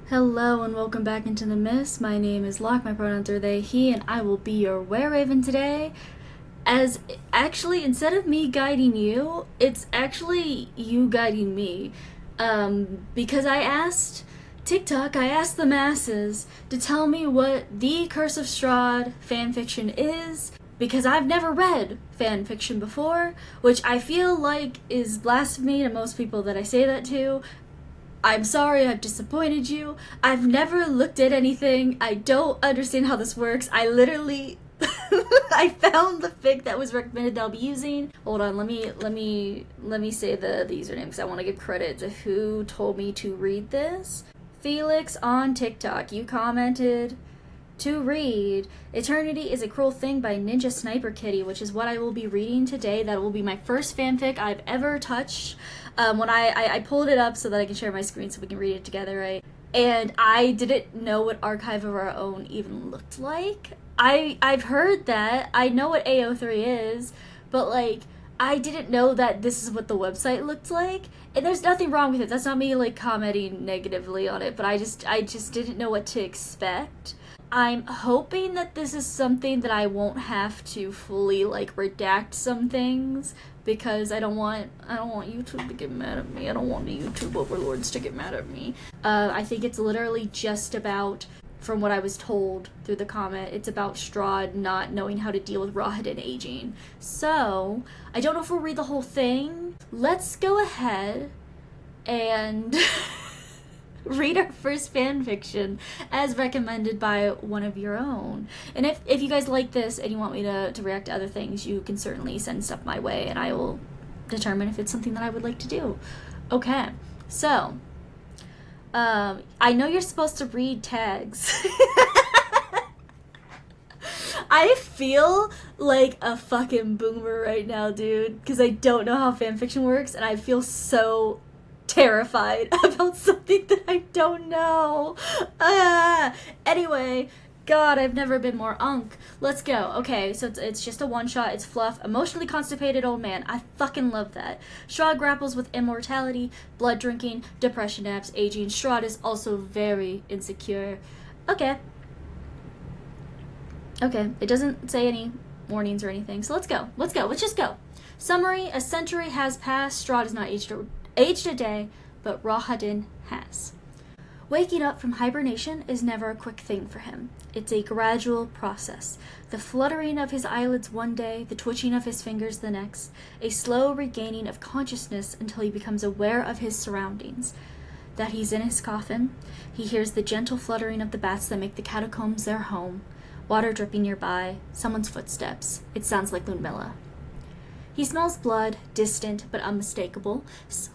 Hello and welcome back into the mist. My name is Locke, my pronouns are they, he, and I will be your wereraven today. As actually, instead of me guiding you, it's actually you guiding me. Because I asked TikTok, I asked the masses to tell me what the Curse of Strahd fanfiction is, because I've never read fanfiction before, which I feel like is blasphemy to most people that I say that to. I'm sorry I've disappointed you. I've never looked at anything. I don't understand how this works. I literally I found the fic that was recommended that I'll be using. Hold on, let me say the username because I want to give credit to who told me to read this. Felix on TikTok, you commented to read Eternity is a Cruel Thing by NinjaSniperKitty, which is what I will be reading today. That will be my first fanfic I've ever touched. When I pulled it up so that I can share my screen so we can read it together, right? And I didn't know what Archive of Our Own even looked like. I've heard that. I know what AO3 is, but like I didn't know that this is what the website looked like. And there's nothing wrong with it. That's not me like commenting negatively on it, but I just didn't know what to expect. I'm hoping that this is something that I won't have to fully like redact some things, because I don't want YouTube to get mad at me. I don't want the YouTube overlords to get mad at me. I think it's literally just about, from what I was told through the comment, it's about Strahd not knowing how to deal with Rahadin aging. So I don't know if we'll read the whole thing. Let's go ahead and read our first fanfiction as recommended by one of your own. And if you guys like this and you want me to react to other things, you can certainly send stuff my way and I will determine if it's something that I would like to do. Okay, so I know you're supposed to read tags. I feel like a fucking boomer right now, dude, because I don't know how fanfiction works and I feel so terrified about something that I don't know. Anyway, God, I've never been more unk. Let's go. Okay, so it's just a one-shot. It's fluff. Emotionally constipated old man. I fucking love that. Strahd grapples with immortality, blood drinking, depression naps, aging. Strahd is also very insecure. Okay. Okay, it doesn't say any warnings or anything, so let's go. Let's just go. Summary: a century has passed. Strahd is not aged a day, but Rahadin has. Waking up from hibernation is never a quick thing for him. It's a gradual process. The fluttering of his eyelids one day, the twitching of his fingers the next, a slow regaining of consciousness until he becomes aware of his surroundings. That he's in his coffin. He hears the gentle fluttering of the bats that make the catacombs their home. Water dripping nearby, someone's footsteps. It sounds like Ludmilla. He smells blood, distant but unmistakable,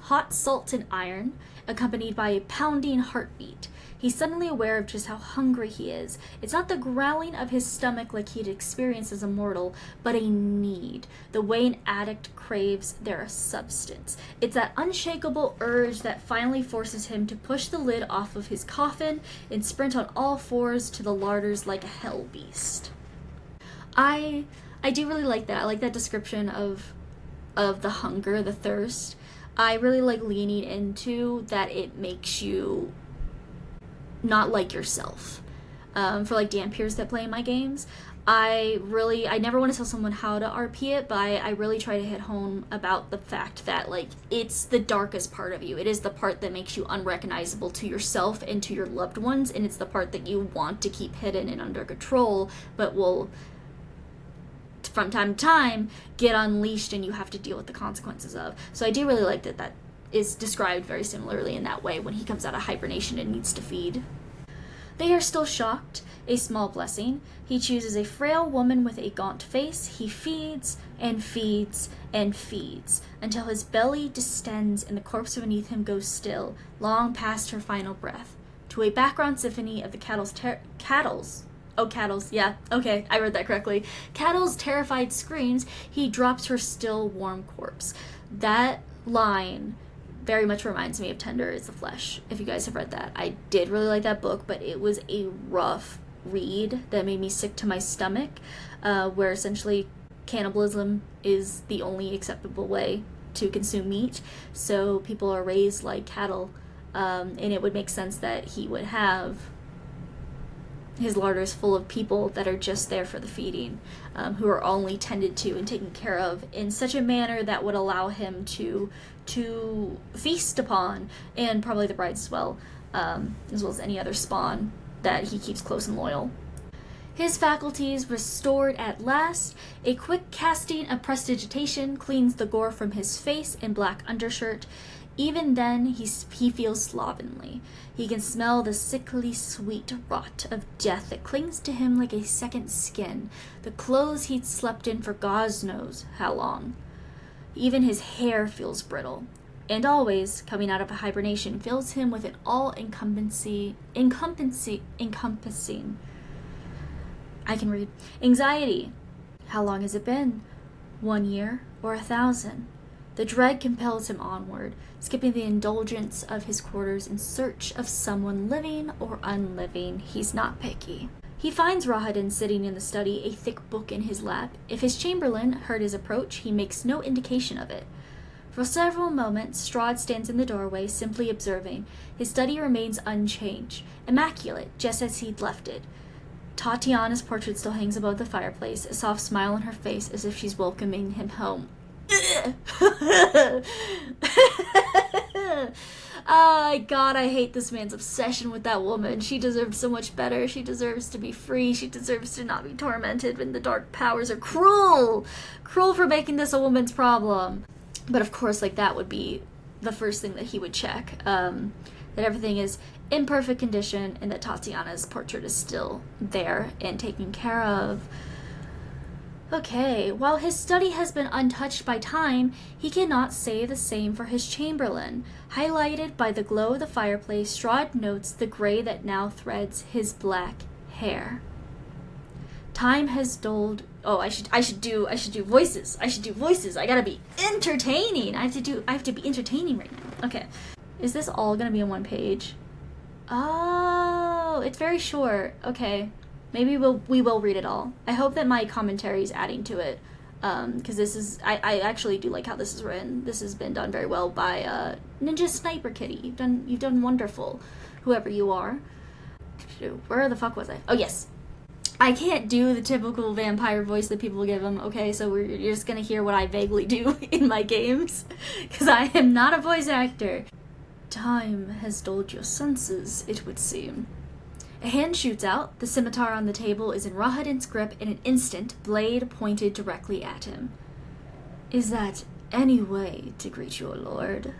hot salt and iron, accompanied by a pounding heartbeat. He's suddenly aware of just how hungry he is. It's not the growling of his stomach like he'd experienced as a mortal, but a need, the way an addict craves their substance. It's that unshakable urge that finally forces him to push the lid off of his coffin and sprint on all fours to the larders like a hell beast. I do really like that. I like that description of the hunger, the thirst. I really like leaning into that it makes you not like yourself. For like Dampiers that play in my games, I never want to tell someone how to RP it, but I really try to hit home about the fact that like it's the darkest part of you. It is the part that makes you unrecognizable to yourself and to your loved ones, and it's the part that you want to keep hidden and under control, but will from time to time get unleashed and you have to deal with the consequences of. So I do really like that is described very similarly in that way when he comes out of hibernation and needs to feed. They are still shocked, a small blessing. He chooses a frail woman with a gaunt face. He feeds and feeds and feeds until his belly distends and the corpse beneath him goes still, long past her final breath, to a background symphony of the cattle's, yeah, okay, I read that correctly. Cattle's terrified screams, he drops her still warm corpse. That line very much reminds me of Tender is the Flesh, if you guys have read that. I did really like that book, but it was a rough read that made me sick to my stomach, where essentially cannibalism is the only acceptable way to consume meat. So people are raised like cattle and it would make sense that he would have his larders full of people that are just there for the feeding, who are only tended to and taken care of in such a manner that would allow him to feast upon, and probably the brides as well as any other spawn that he keeps close and loyal. His faculties restored at last, a quick casting of prestidigitation cleans the gore from his face and black undershirt. Even then, he feels slovenly. He can smell the sickly sweet rot of death that clings to him like a second skin, the clothes he'd slept in for God knows how long. Even his hair feels brittle, and always, coming out of a hibernation, fills him with an all-encompassing I can read. Anxiety. How long has it been? 1 year or 1,000? The dread compels him onward, skipping the indulgence of his quarters in search of someone living or unliving. He's not picky. He finds Rahadin sitting in the study, a thick book in his lap. If his chamberlain heard his approach, he makes no indication of it. For several moments, Strahd stands in the doorway, simply observing. His study remains unchanged, immaculate, just as he'd left it. Tatiana's portrait still hangs above the fireplace, a soft smile on her face as if she's welcoming him home. God, I hate this man's obsession with that woman. She deserves so much better. She deserves to be free. She deserves to not be tormented when the dark powers are cruel for making this a woman's problem. But of course, like, that would be the first thing that he would check, that everything is in perfect condition and that Tatiana's portrait is still there and taken care of. Okay, while his study has been untouched by time, he cannot say the same for his chamberlain. Highlighted by the glow of the fireplace, Strahd notes the gray that now threads his black hair. Time has dulled. Oh, I should do voices. I gotta be entertaining. I have to be entertaining right now. Okay. Is this all gonna be on one page? Oh, it's very short. Okay. Maybe we will read it all. I hope that my commentary is adding to it, because this is, I actually do like how this is written. This has been done very well by NinjaSniperKitty. You've done wonderful, whoever you are. Where the fuck was I? Oh yes, I can't do the typical vampire voice that people give him. Okay, so you're just gonna hear what I vaguely do in my games, because I am not a voice actor. Time has dulled your senses, it would seem. A hand shoots out, the scimitar on the table is in Rahadin's grip in an instant, blade pointed directly at him. Is that any way to greet your lord?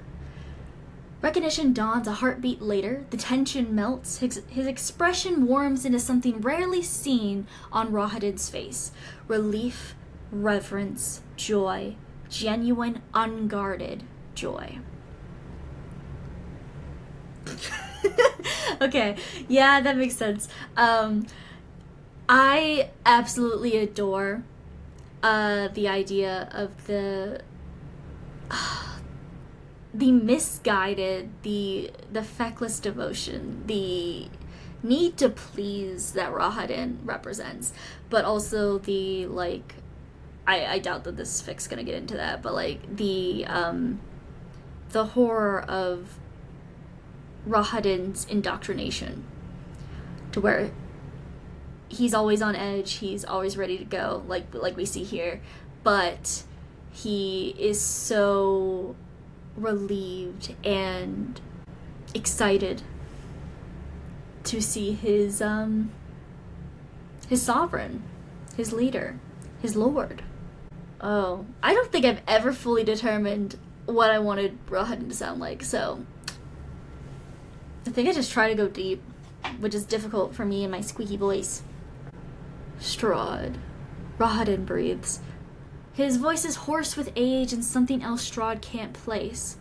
Recognition dawns a heartbeat later, the tension melts, his expression warms into something rarely seen on Rahadin's face. Relief, reverence, joy, genuine, unguarded joy. Okay, yeah, that makes sense. I absolutely adore the idea of the misguided, the feckless devotion, the need to please that Rahadin represents, but also the, like, I doubt that this fic's gonna get into that, but like the horror of Rahadin's indoctrination, to where he's always on edge, he's always ready to go, like we see here, but he is so relieved and excited to see his sovereign, his leader, his lord. Oh, I don't think I've ever fully determined what I wanted Rahadin to sound like, so I think I just try to go deep, which is difficult for me in my squeaky voice. Strahd. Rahadin breathes. His voice is hoarse with age and something else Strahd can't place.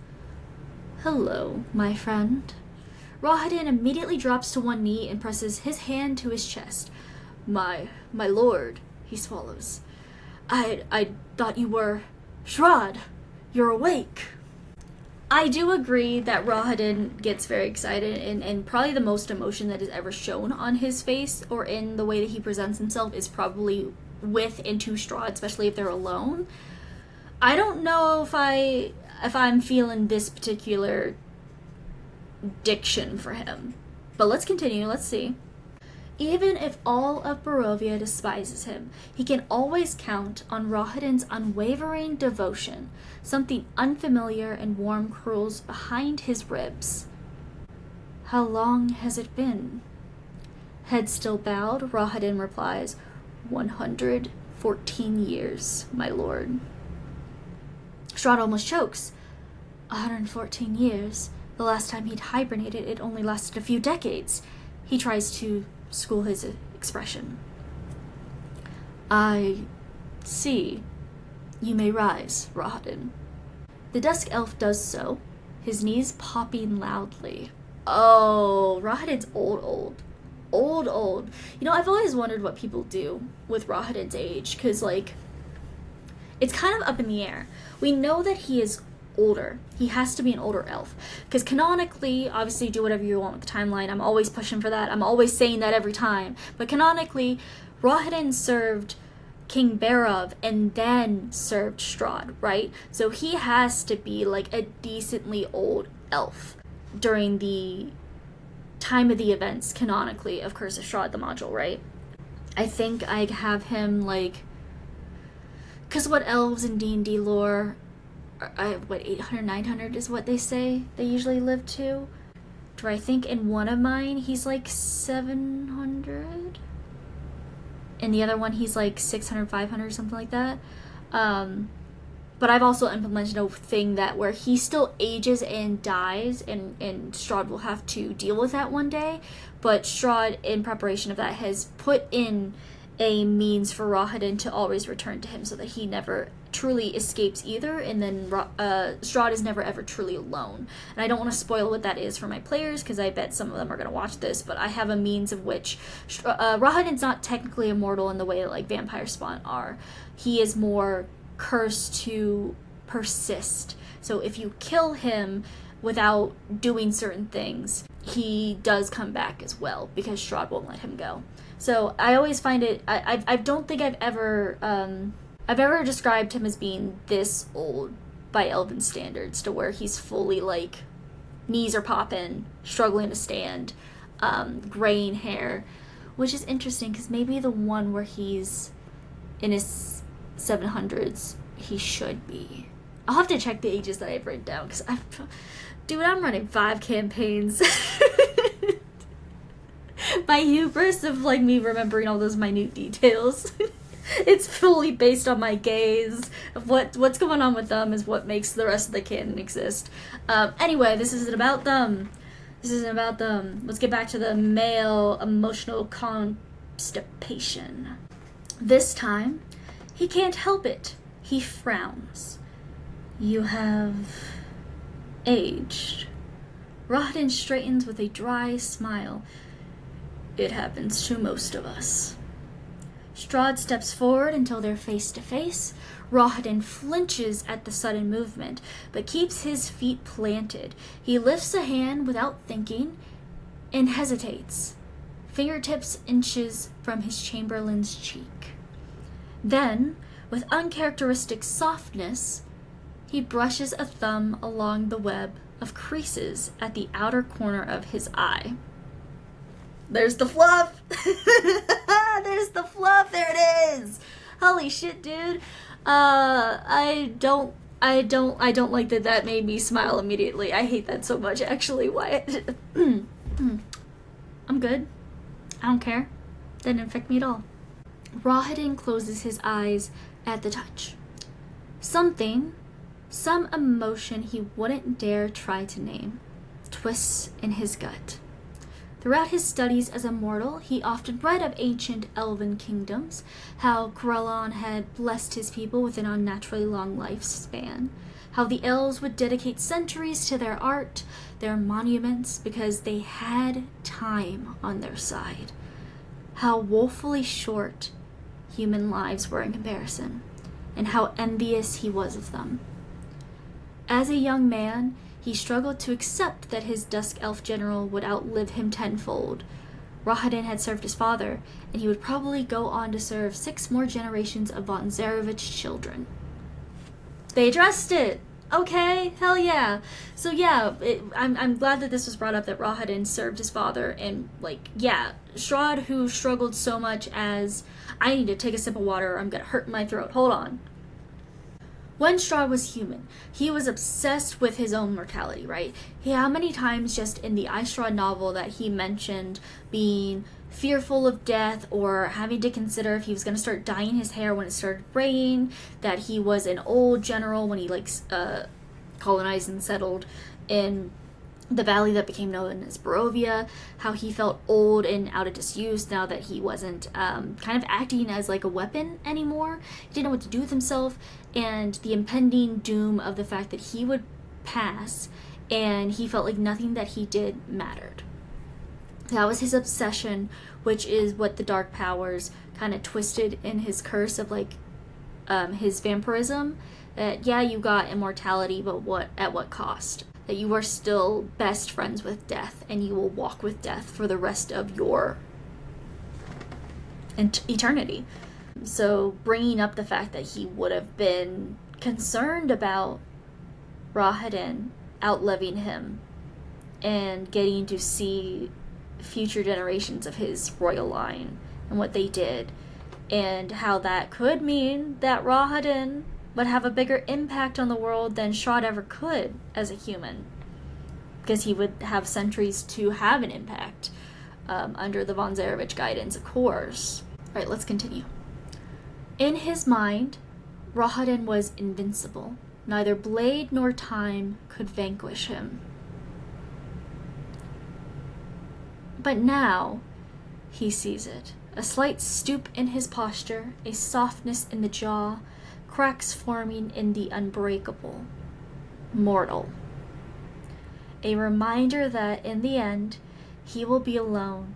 Hello, my friend. Rahadin immediately drops to one knee and presses his hand to his chest. My lord, he swallows. I thought you were... Strahd, you're awake. I do agree that Rahadin gets very excited, and probably the most emotion that is ever shown on his face or in the way that he presents himself is probably with and to Strahd, especially if they're alone. I don't know if I'm feeling this particular diction for him. But let's continue, let's see. Even if all of Barovia despises him, he can always count on Rahadin's unwavering devotion. Something unfamiliar and warm curls behind his ribs. How long has it been? Head still bowed, Rahadin replies, 114 years, my lord. Strahd almost chokes. 114 years. The last time he'd hibernated, it only lasted a few decades. He tries to school his expression. I see. You may rise, Rahadin. The dusk elf does so, his knees popping loudly. Oh, Rahadin's old. You know, I've always wondered what people do with Rahadin's age, because, like, it's kind of up in the air. We know that he is older. He has to be an older elf. Because canonically, obviously do whatever you want with the timeline. I'm always pushing for that. I'm always saying that every time. But canonically, Rahadin served King Barov and then served Strahd, right? So he has to be like a decently old elf during the time of the events, canonically, of Curse of Strahd, the module, right? I think I have him like, because what elves in D&D lore, what 800, 900 is what they say they usually live to. Do I think in one of mine he's like 700? In the other one he's like 600, 500, something like that. But I've also implemented a thing that where he still ages and dies, and Strahd will have to deal with that one day. But Strahd, in preparation of that, has put in a means for Rahadin to always return to him so that he never truly escapes either, and then Strahd is never ever truly alone. And I don't want to spoil what that is for my players, because I bet some of them are going to watch this, but I have a means of which Rahadin's not technically immortal in the way that like vampire spawn are. He is more cursed to persist. So if you kill him without doing certain things, he does come back as well, because Strahd won't let him go. So I always find it, I don't think I've ever described him as being this old by elven standards, to where he's fully like, knees are popping, struggling to stand, graying hair, which is interesting, because maybe the one where he's in his 700s, he should be. I'll have to check the ages that I've written down, because I'm running 5 campaigns. My hubris of like me remembering all those minute details. It's fully based on my gaze of what's going on with them is what makes the rest of the canon exist. Anyway, this isn't about them. Let's get back to the male emotional constipation. This time, he can't help it. He frowns. You have aged. Rahadin straightens with a dry smile. It happens to most of us. Strahd steps forward until they're face to face. Rahadin flinches at the sudden movement, but keeps his feet planted. He lifts a hand without thinking and hesitates, fingertips inches from his chamberlain's cheek. Then, with uncharacteristic softness, he brushes a thumb along the web of creases at the outer corner of his eye. There's the fluff! There's the fluff! There it is! Holy shit, dude. I don't like that made me smile immediately. I hate that so much, actually. Why? I'm good. I don't care. Didn't affect me at all. Rahadin closes his eyes at the touch. Some emotion he wouldn't dare try to name, twists in his gut. Throughout his studies as a mortal, he often read of ancient elven kingdoms, how Krellon had blessed his people with an unnaturally long lifespan, how the elves would dedicate centuries to their art, their monuments, because they had time on their side, how woefully short human lives were in comparison, and how envious he was of them. As a young man, he struggled to accept that his Dusk Elf general would outlive him tenfold. Rahadin had served his father, and he would probably go on to serve 6 more generations of von Zarevich children. They addressed it! Okay, hell yeah. So yeah, I'm glad that this was brought up, that Rahadin served his father, and like, yeah, Strahd, who struggled so much as, I need to take a sip of water or I'm gonna hurt my throat, hold on. When Strahd was human, he was obsessed with his own mortality, right? How many times just in the I, Strahd novel that he mentioned being fearful of death or having to consider if he was going to start dyeing his hair when it started raining, that he was an old general when he colonized and settled in the valley that became known as Barovia, how he felt old and out of disuse now that he wasn't kind of acting as like a weapon anymore. He didn't know what to do with himself, and the impending doom of the fact that he would pass, and he felt like nothing that he did mattered. That was his obsession, which is what the dark powers kind of twisted in his curse of like his vampirism. That yeah, you got immortality, but at what cost? That you are still best friends with death, and you will walk with death for the rest of your eternity. So bringing up the fact that he would have been concerned about Rahadin outliving him and getting to see future generations of his royal line and what they did, and how that could mean that Rahadin would have a bigger impact on the world than Strahd ever could as a human, because he would have centuries to have an impact under the von Zarevich guidance, of course. Alright, let's continue. In his mind, Rahadin was invincible. Neither blade nor time could vanquish him. But now, he sees it. A slight stoop in his posture, a softness in the jaw, cracks forming in the unbreakable. Mortal. A reminder that, in the end, he will be alone.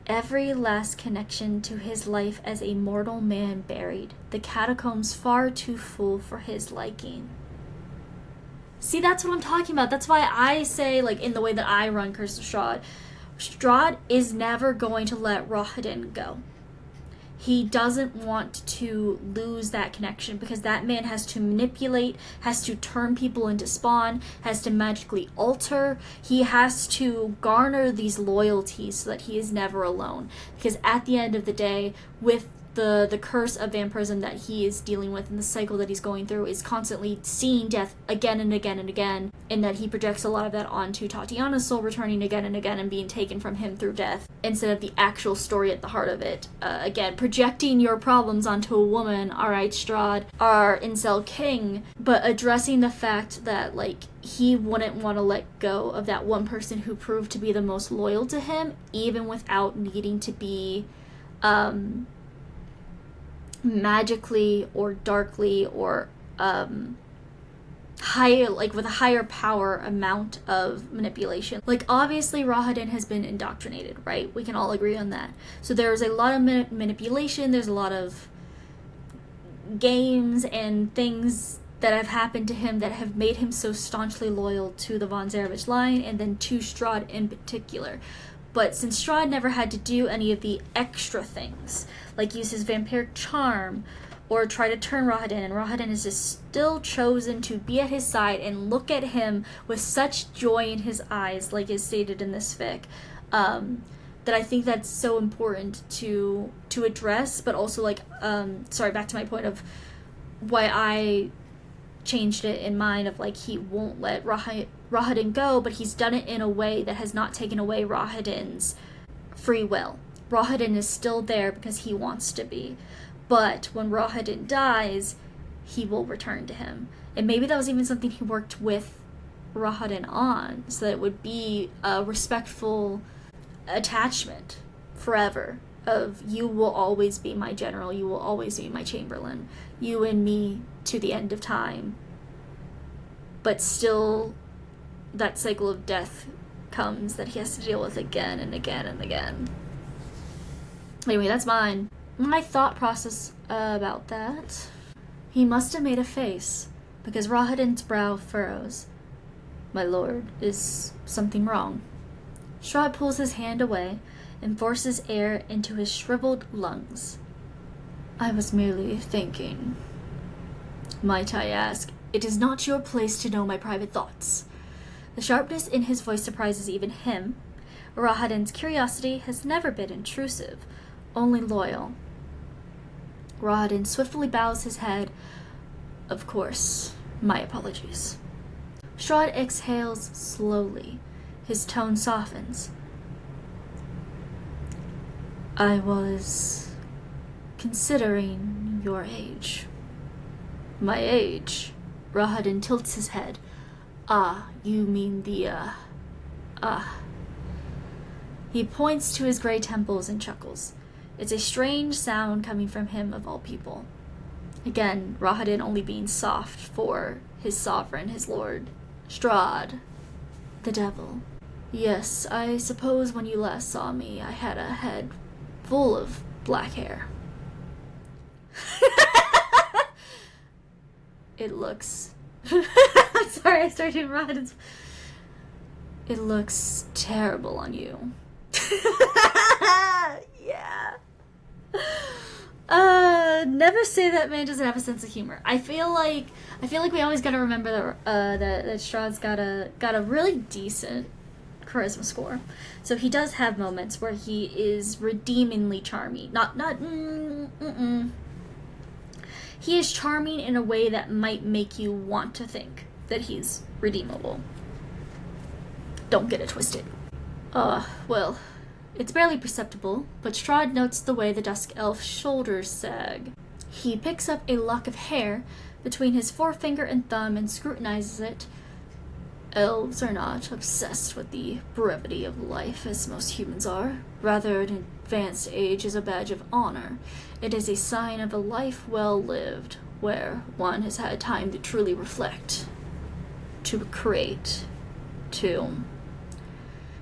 Every last connection to his life as a mortal man buried. The catacombs far too full for his liking. See, that's what I'm talking about. That's why I say, like, in the way that I run Curse of Strahd, Strahd is never going to let Rahadin go. He doesn't want to lose that connection, because that man has to manipulate, has to turn people into spawn, has to magically alter. He has to garner these loyalties so that he is never alone. Because at the end of the day, with the curse of vampirism that he is dealing with and the cycle that he's going through is constantly seeing death again and again and again, and that he projects a lot of that onto Tatiana's soul returning again and again and being taken from him through death instead of the actual story at the heart of it. Again, projecting your problems onto a woman, alright, Strahd, our incel king, but addressing the fact that, like, he wouldn't want to let go of that one person who proved to be the most loyal to him, even without needing to be magically or darkly or high, like with a higher power amount of manipulation. Like, obviously Rahadin has been indoctrinated, right? We can all agree on that. So there's a lot of manipulation, there's a lot of games and things that have happened to him that have made him so staunchly loyal to the von Zarevich line, and then to Strahd in particular. But since Strahd never had to do any of the extra things, like use his vampiric charm or try to turn Rahadin, and Rahadin is just still chosen to be at his side and look at him with such joy in his eyes, like is stated in this fic, that I think that's so important to address, but also, like, sorry, back to my point of why I changed it in mind of, like, he won't let Rahadin go, but he's done it in a way that has not taken away Rahadin's free will. Rahadin is still there because he wants to be, but when Rahadin dies, he will return to him. And maybe that was even something he worked with Rahadin on, so that it would be a respectful attachment forever of, you will always be my general, you will always be my chamberlain, you and me to the end of time. But still, that cycle of death comes that he has to deal with again and again and again. Anyway, that's my thought process about that. He must have made a face, because Rahadin's brow furrows. My lord, is something wrong? Strahd pulls his hand away and forces air into his shriveled lungs. I was merely thinking. Might I ask, It is not your place to know my private thoughts. The sharpness in his voice surprises even him. Rahadin's curiosity has never been intrusive, only loyal. Rahadin swiftly bows his head. Of course, my apologies. Strahd exhales slowly. His tone softens. I was considering your age. My age? Rahadin tilts his head. Ah, you mean the, He points to his gray temples and chuckles. It's a strange sound coming from him of all people. Again, Rahadin only being soft for his sovereign, his lord, Strahd, the devil. Yes, I suppose when you last saw me, I had a head full of black hair. It looks... I'm sorry, I started doing Rahadin's... It looks terrible on you. Yeah. Never say that man doesn't have a sense of humor. I feel like we always gotta remember that Strahd's got a really decent charisma score. So he does have moments where he is redeemingly charming. He is charming in a way that might make you want to think that he's redeemable. Don't get it twisted. Well, it's barely perceptible, but Strahd notes the way the Dusk Elf's shoulders sag. He picks up a lock of hair between his forefinger and thumb and scrutinizes it. Elves are not obsessed with the brevity of life as most humans are. Rather, an advanced age is a badge of honor. It is a sign of a life well lived, where one has had time to truly reflect, to create, to...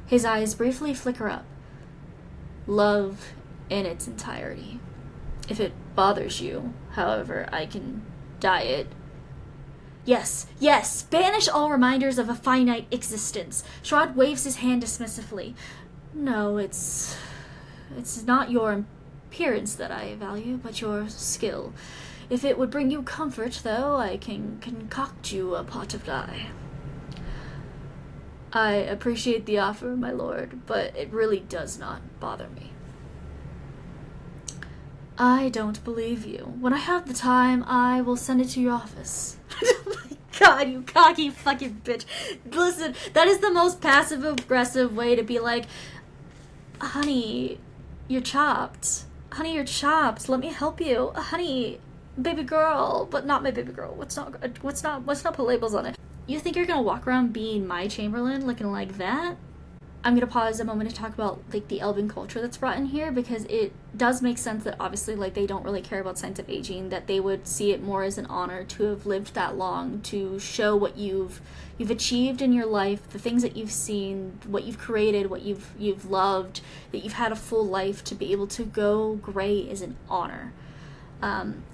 His eyes briefly flicker up. Love in its entirety. If it bothers you, however, I can dye it. Yes, banish all reminders of a finite existence. Strahd waves his hand dismissively. No, it's not your appearance that I value, but your skill. If it would bring you comfort, though, I can concoct you a pot of dye. I appreciate the offer, my lord, but it really does not bother me. I don't believe you. When I have the time, I will send it to your office. Oh my god, you cocky fucking bitch. Listen, that is the most passive-aggressive way to be like, honey, you're chopped. Honey, you're chopped. Let me help you. Honey, baby girl. But not my baby girl. Let's not put labels on it. You think you're gonna walk around being my Chamberlain looking like that? I'm gonna pause a moment to talk about like the elven culture that's brought in here, because it does make sense that obviously like they don't really care about signs of aging, that they would see it more as an honor to have lived that long, to show what you've achieved in your life, the things that you've seen, what you've created, what you've loved, that you've had a full life. To be able to go gray is an honor.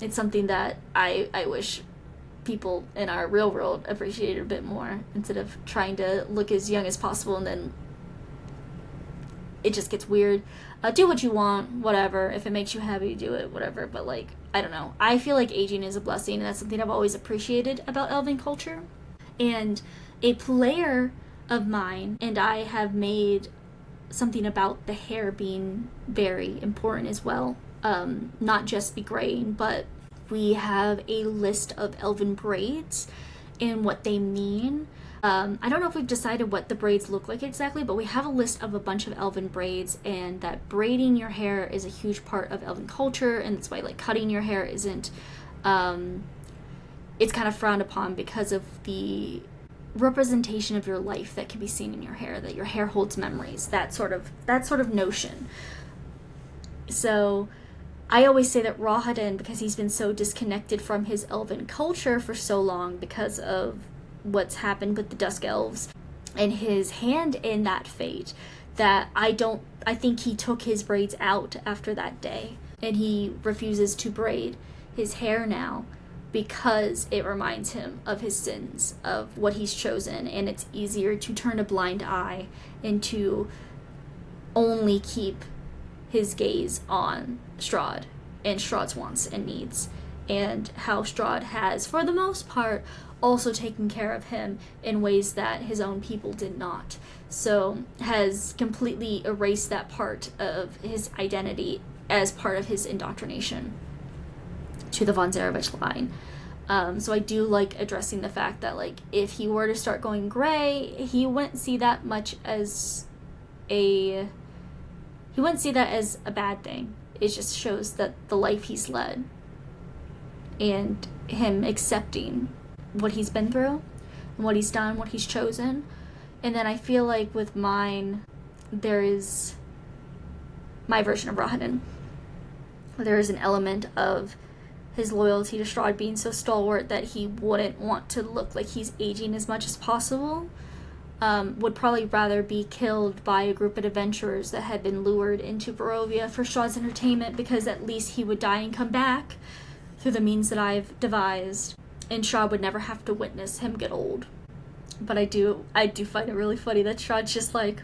It's something that I wish people in our real world appreciated a bit more, instead of trying to look as young as possible and then it just gets weird. Do what you want, whatever. If it makes you happy, do it, whatever. But like, I don't know. I feel like aging is a blessing, and that's something I've always appreciated about elven culture. And a player of mine and I have made something about the hair being very important as well. Not just the graying, but we have a list of elven braids and what they mean. I don't know if we've decided what the braids look like exactly, but we have a list of a bunch of elven braids, and that braiding your hair is a huge part of elven culture, and that's why like cutting your hair isn't, it's kind of frowned upon because of the representation of your life that can be seen in your hair, that your hair holds memories, that sort of notion. So I always say that Rahadin, because he's been so disconnected from his elven culture for so long because of what's happened with the Dusk Elves and his hand in that fate, that I think he took his braids out after that day, and he refuses to braid his hair now because it reminds him of his sins, of what he's chosen, and it's easier to turn a blind eye and to only keep his gaze on Strahd and Strahd's wants and needs. and how Strahd has, for the most part, also taken care of him in ways that his own people did not. So has completely erased that part of his identity as part of his indoctrination to the von Zarevich line. So I do like addressing the fact that, like, if he were to start going gray, he wouldn't see that as a bad thing. It just shows that the life he's led and him accepting what he's been through and what he's done, what he's chosen. And then I feel like with mine, there is my version of Rahadin. There is an element of his loyalty to Strahd being so stalwart that he wouldn't want to look like he's aging as much as possible. Would probably rather be killed by a group of adventurers that had been lured into Barovia for Strahd's entertainment, because at least he would die and come back through the means that I've devised, and Strahd would never have to witness him get old. But I do find it really funny that Strahd's just like,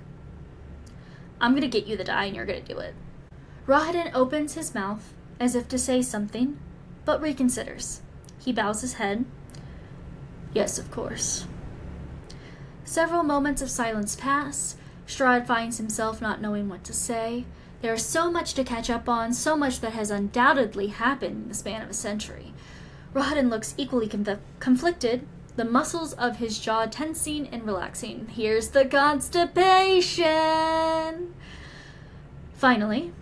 I'm gonna get you the die and you're gonna do it. Rahadin opens his mouth as if to say something, but reconsiders. He bows his head. Yes, of course. Several moments of silence pass. Strahd finds himself not knowing what to say. There is so much to catch up on, so much that has undoubtedly happened in the span of a century. Rahadin looks equally conflicted, the muscles of his jaw tensing and relaxing. Here's the constipation! Finally,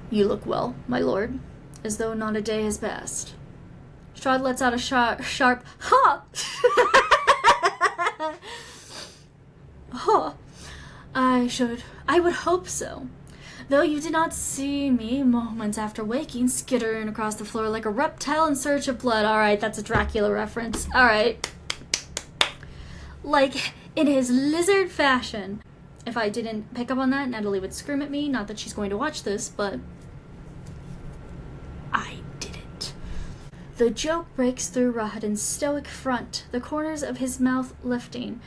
you look well, my lord, as though not a day has passed. Strahd lets out a sharp ha! Oh, I would hope so. Though you did not see me moments after waking, skittering across the floor like a reptile in search of blood. Alright, that's a Dracula reference. Alright. Like, in his lizard fashion. If I didn't pick up on that, Natalie would scream at me. Not that she's going to watch this, but I didn't. The joke breaks through Rahadin's stoic front, the corners of his mouth lifting.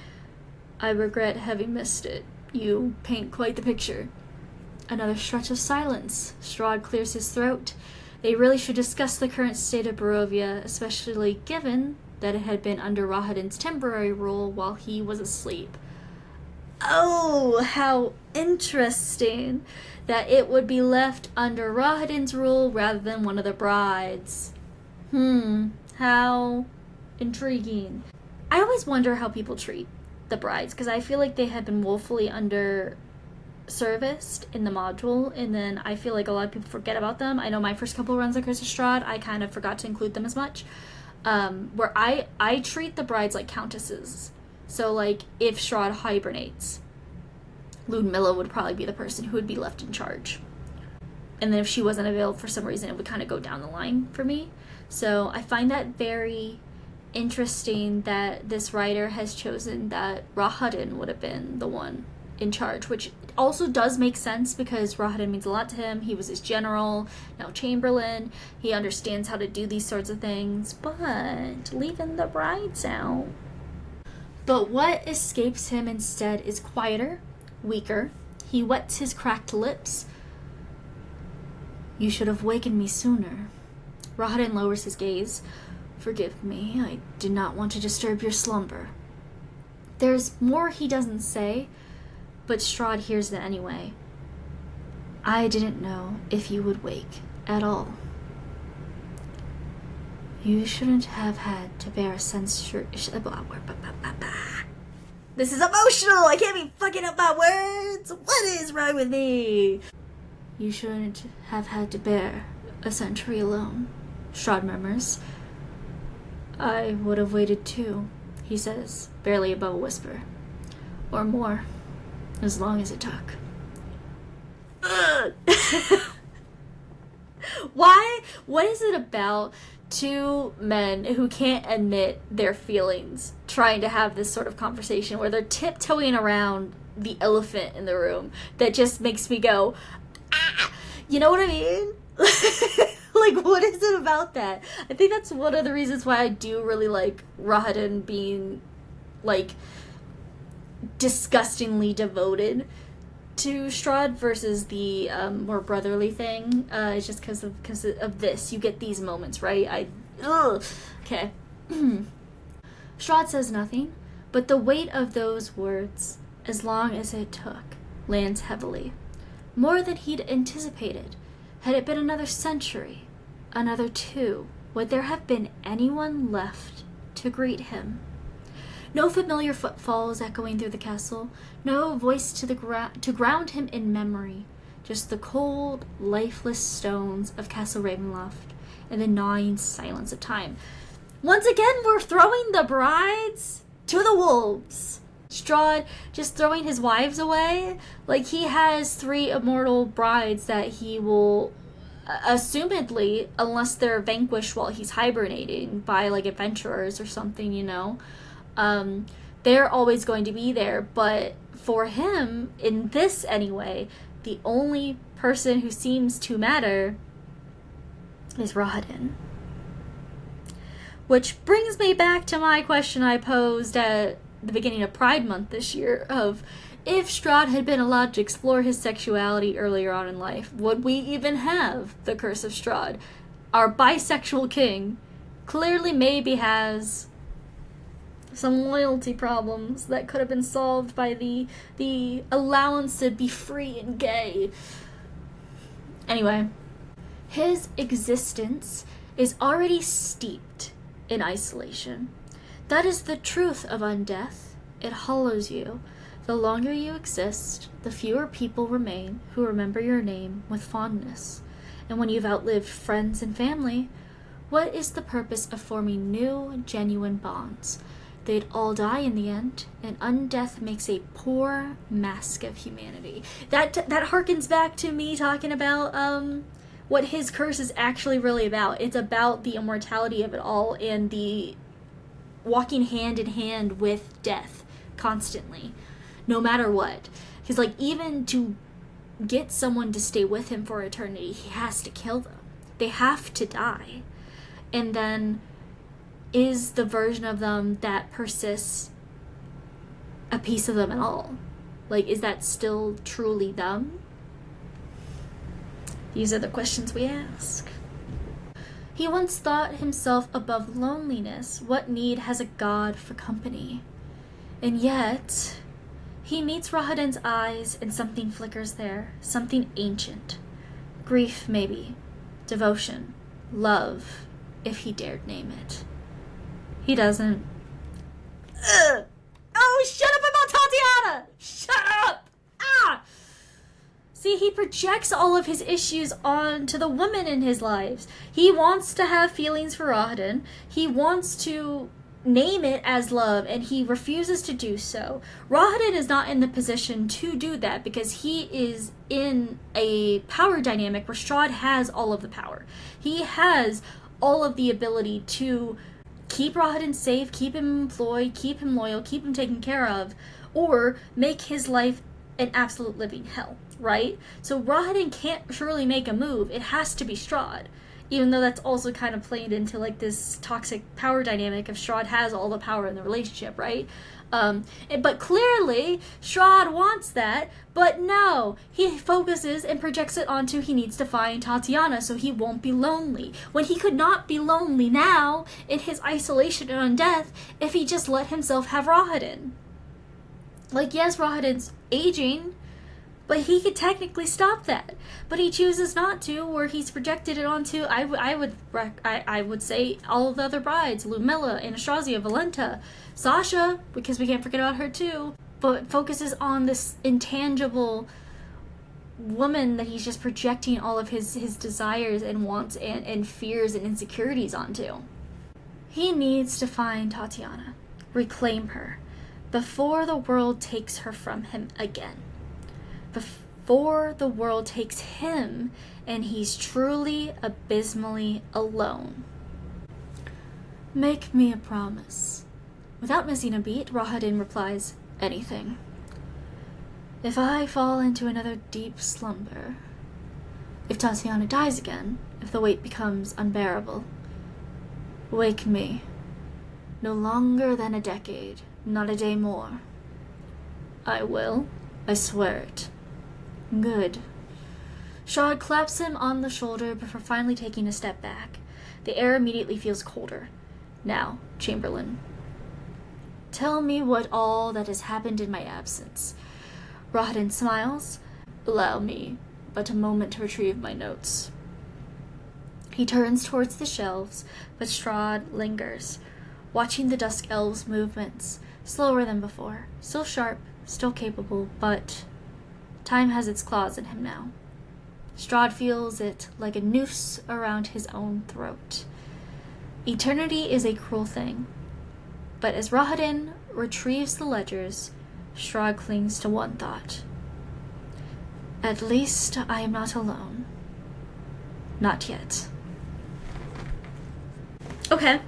I regret having missed it. You paint quite the picture. Another stretch of silence. Strahd clears his throat. They really should discuss the current state of Barovia, especially given that it had been under Rahadin's temporary rule while he was asleep. Oh, how interesting that it would be left under Rahadin's rule rather than one of the brides. How intriguing. I always wonder how people treat the brides, because I feel like they have been woefully serviced in the module, and then I feel like a lot of people forget about them. I know my first couple runs of Curse of Strahd, I kind of forgot to include them as much. Where I treat the brides like countesses. So, like, if Strahd hibernates, Ludmilla would probably be the person who would be left in charge. And then if she wasn't available for some reason, it would kind of go down the line for me. So I find that very interesting that this writer has chosen that Rahadin would have been the one in charge, which also does make sense because Rahadin means a lot to him. He was his general, now Chamberlain. He understands how to do these sorts of things, but leaving the brides out. But what escapes him instead is quieter, weaker. He wets his cracked lips. You should have wakened me sooner. Rahadin lowers his gaze. Forgive me, I did not want to disturb your slumber. There's more he doesn't say, but Strahd hears it anyway. I didn't know if you would wake at all. You shouldn't have had to bear a censure. This is emotional! I can't be fucking up my words! What is wrong with me? You shouldn't have had to bear a century alone, Strahd murmurs. I would have waited too, he says, barely above a whisper. Or more, as long as it took. Why? What is it about two men who can't admit their feelings trying to have this sort of conversation where they're tiptoeing around the elephant in the room that just makes me go, ah! You know what I mean? Like, what is it about that? I think that's one of the reasons why I do really like Rahadin being, like, disgustingly devoted to Strahd versus the more brotherly thing. It's just because of this. You get these moments, right? Okay. Strahd says nothing, but the weight of those words, as long as it took, lands heavily. More than he'd anticipated. Had it been another century, another 2, would there have been anyone left to greet him? No familiar footfalls echoing through the castle, no voice to ground him in memory, just the cold, lifeless stones of Castle Ravenloft and the gnawing silence of time. Once again, we're throwing the brides to the wolves. Strahd just throwing his wives away. Like, he has 3 immortal brides that he will, assumedly, unless they're vanquished while he's hibernating by, like, adventurers or something, you know, they're always going to be there. But for him, in this anyway, the only person who seems to matter is Rahadin. Which brings me back to my question I posed at the beginning of Pride Month this year of, if Strahd had been allowed to explore his sexuality earlier on in life, would we even have the Curse of Strahd? Our bisexual king clearly maybe has some loyalty problems that could have been solved by the allowance to be free and gay. Anyway, his existence is already steeped in isolation. That is the truth of undeath. It hollows you. The longer you exist, the fewer people remain who remember your name with fondness. And when you've outlived friends and family, what is the purpose of forming new, genuine bonds? They'd all die in the end, and undeath makes a poor mask of humanity. That harkens back to me talking about what his curse is actually really about. It's about the immortality of it all and the walking hand in hand with death constantly, no matter what. Because, like, even to get someone to stay with him for eternity, he has to kill them. They have to die. And then, is the version of them that persists a piece of them at all? Like, is that still truly them? These are the questions we ask. He once thought himself above loneliness. What need has a god for company? And yet, he meets Rahadin's eyes and something flickers there. Something ancient. Grief, maybe. Devotion. Love, if he dared name it. He doesn't. Ugh. Oh, shut up about Tatiana! Shut up! Ah! See, he projects all of his issues onto the women in his lives. He wants to have feelings for Rahadin. He wants to name it as love, and he refuses to do so. Rahadin is not in the position to do that because he is in a power dynamic where Strahd has all of the power. He has all of the ability to keep Rahadin safe, keep him employed, keep him loyal, keep him taken care of, or make his life an absolute living hell, right? So Rahadin can't surely make a move. It has to be Strahd. Even though that's also kind of played into, like, this toxic power dynamic of Strahd has all the power in the relationship, right? But clearly, Strahd wants that, but no, he focuses and projects it onto he needs to find Tatiana so he won't be lonely. When he could not be lonely now, in his isolation and undeath, if he just let himself have Rahadin. Like, yes, Rahadin's aging, but he could technically stop that. But he chooses not to, where he's projected it onto, I would say, all of the other brides. Lumilla, Anastasia, Valenta, Sasha, because we can't forget about her too. But focuses on this intangible woman that he's just projecting all of his desires and wants and fears and insecurities onto. He needs to find Tatiana, reclaim her, before the world takes her from him again. Before the world takes him and he's truly abysmally alone. Make me a promise. Without missing a beat, Rahadin replies, anything. If I fall into another deep slumber, if Tatiana dies again, if the weight becomes unbearable, wake me. No longer than a decade, not a day more. I will, I swear it. Good. Strahd claps him on the shoulder before finally taking a step back. The air immediately feels colder. Now, Chamberlain. Tell me what all that has happened in my absence. Rahadin smiles. Allow me but a moment to retrieve my notes. He turns towards the shelves, but Strahd lingers, watching the Dusk Elves' movements, slower than before, still sharp, still capable, but time has its claws in him now. Strahd feels it like a noose around his own throat. Eternity is a cruel thing, but as Rahadin retrieves the ledgers, Strahd clings to one thought. At least I am not alone. Not yet. Okay,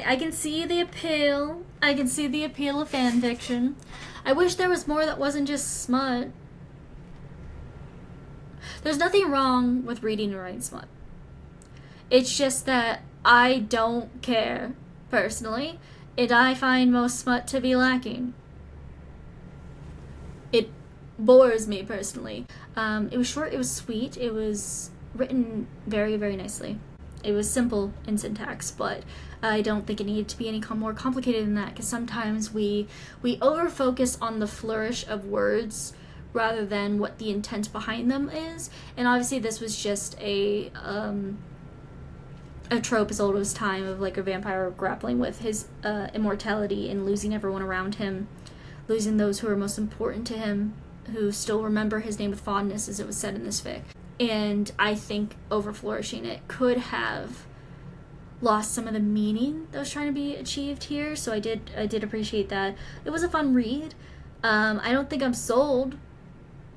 I can see the appeal. I can see the appeal of fanfiction. I wish there was more that wasn't just smut. There's nothing wrong with reading and writing smut. It's just that I don't care, personally, and I find most smut to be lacking. It bores me, personally. It was short, it was sweet, it was written very, very nicely. It was simple in syntax, but I don't think it needed to be any more complicated than that, because sometimes we over-focus on the flourish of words rather than what the intent behind them is. And obviously this was just a trope as old as time of like a vampire grappling with his immortality and losing everyone around him, losing those who are most important to him, who still remember his name with fondness, as it was said in this fic. And I think over-flourishing it could have lost some of the meaning that was trying to be achieved here, so I did appreciate that. It was a fun read. I don't think I'm sold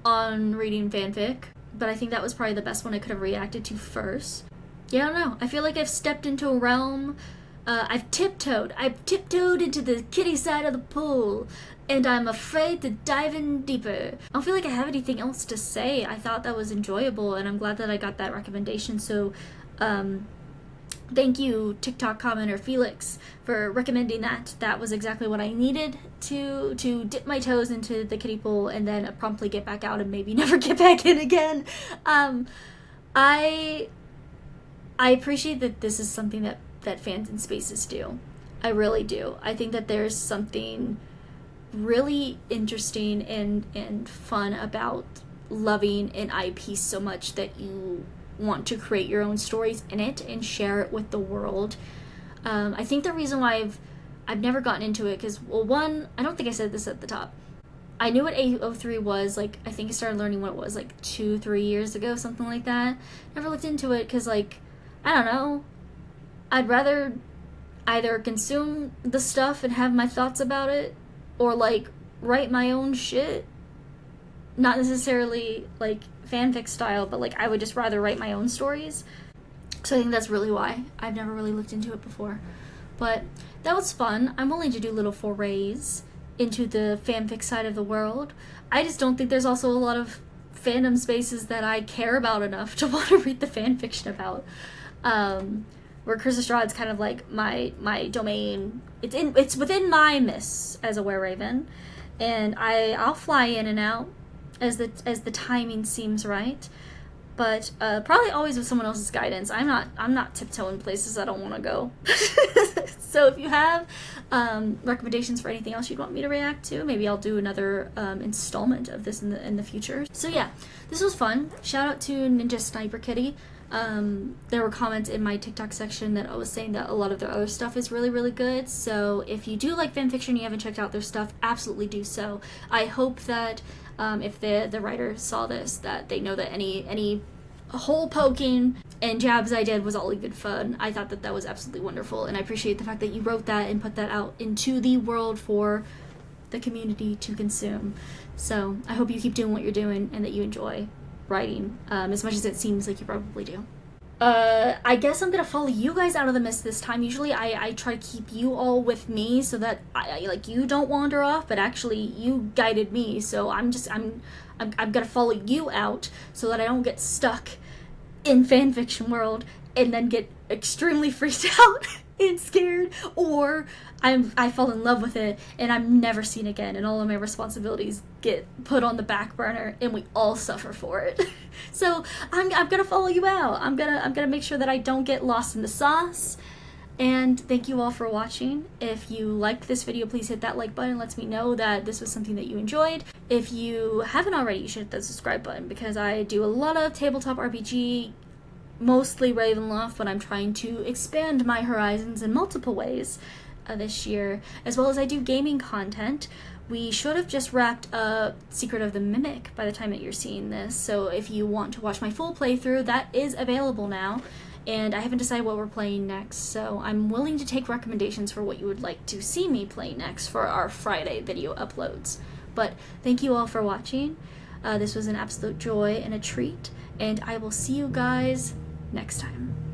on reading fanfic, but I think that was probably the best one I could have reacted to first. Yeah, I don't know. I feel like I've stepped into a realm. I've tiptoed into the kitty side of the pool, and I'm afraid to dive in deeper. I don't feel like I have anything else to say. I thought that was enjoyable, and I'm glad that I got that recommendation. So, thank you, TikTok commenter Felix, for recommending that. That was exactly what I needed to dip my toes into the kiddie pool and then promptly get back out and maybe never get back in again. I appreciate that this is something that fans and spaces do. I really do. I think that there's something really interesting and fun about loving an IP so much that you want to create your own stories in it and share it with the world. I think the reason why I've never gotten into it, because, well, one, I don't think I said this at the top. I knew what AO3 was, like, I think I started learning what it was, like, 2-3 years ago, something like that. Never looked into it, because, like, I don't know. I'd rather either consume the stuff and have my thoughts about it, or, like, write my own shit. Not necessarily, like, fanfic style, but, like, I would just rather write my own stories. So I think that's really why I've never really looked into it before. But that was fun. I'm willing to do little forays into the fanfic side of the world. I just don't think there's also a lot of fandom spaces that I care about enough to want to read the fanfiction about. Where Curse of Strahd's kind of like my domain. It's within my miss as a wereraven, and I'll fly in and out as the timing seems right. But probably always with someone else's guidance. I'm not tiptoeing places I don't want to go. So if you have recommendations for anything else you'd want me to react to, maybe I'll do another installment of this in the future. So yeah, this was fun. Shout out to NinjaSniperKitty. There were comments in my TikTok section that I was saying that a lot of their other stuff is really, really good. So if you do like fanfiction and you haven't checked out their stuff, absolutely do so. I hope that if the writer saw this, that they know that any hole poking and jabs I did was all even fun. I thought that was absolutely wonderful, and I appreciate the fact that you wrote that and put that out into the world for the community to consume. So I hope you keep doing what you're doing and that you enjoy writing as much as it seems like you probably do. I guess I'm gonna follow you guys out of the mist this time. Usually I try to keep you all with me so that I like you don't wander off, but actually you guided me, so I'm gonna follow you out so that I don't get stuck in fanfiction world and then get extremely freaked out and scared, or I fall in love with it and I'm never seen again, and all of my responsibilities get put on the back burner, and we all suffer for it. So I'm gonna follow you out. I'm gonna make sure that I don't get lost in the sauce. And thank you all for watching. If you liked this video, please hit that like button. It lets me know that this was something that you enjoyed. If you haven't already, you should hit the subscribe button, because I do a lot of tabletop RPG, mostly Ravenloft, but I'm trying to expand my horizons in multiple ways this year, as well as I do gaming content. We should have just wrapped up Secret of the Mimic by the time that you're seeing this, so if you want to watch my full playthrough, that is available now. And I haven't decided what we're playing next, so I'm willing to take recommendations for what you would like to see me play next for our Friday video uploads. But thank you all for watching. This was an absolute joy and a treat, and I will see you guys next time.